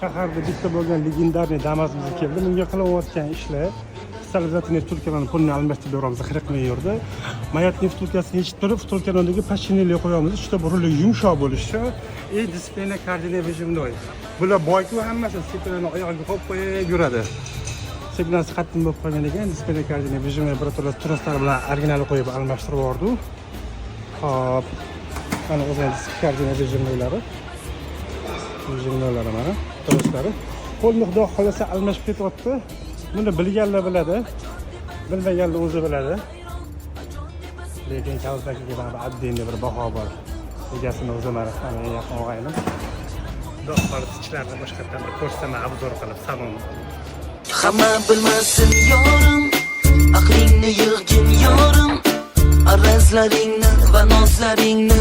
shaharda bitta bo'lgan legendarniy Damas'imizga keldim. Unga qilayotgan ishlar stabilizatorni vtulkalarni pulni almashtirib beramiz, qirqmay yurdi. Mayatni vtulkasini yechib turib, vtulkaning o'rniga pashchineli qo'yamiz. Uchta ruli yumshoq bo'lishi, displeyni koordinat rejimida o'yin. Bular boyku hammasi sepilani oyog'iga qo'yib qo'yib yuradi. Sepilasi qattiq bo'lib qolgan ekan, displeyni koordinat rejimi bir turli troslar bilan original qo'yib almashtirib yubordi. Hop. Mana o'zingiz koordinat rejimlari. Rejimlari mana troslari. Qo'lni xudo xolasa almashib ketyapti. Buni bilganlar biladi, bilmaganlar o'zi biladi. Lekin kaltakiga mana addinda bir baho bor. Egasini o'zi mana yaqin og'aynim. Do'stlar ichlarni boshqatdan bir ko'rsatma obzor qilib salon. Hamma bilmasin yorim, aqlingni yig'gin yorim, arazlaringni va nozlaringni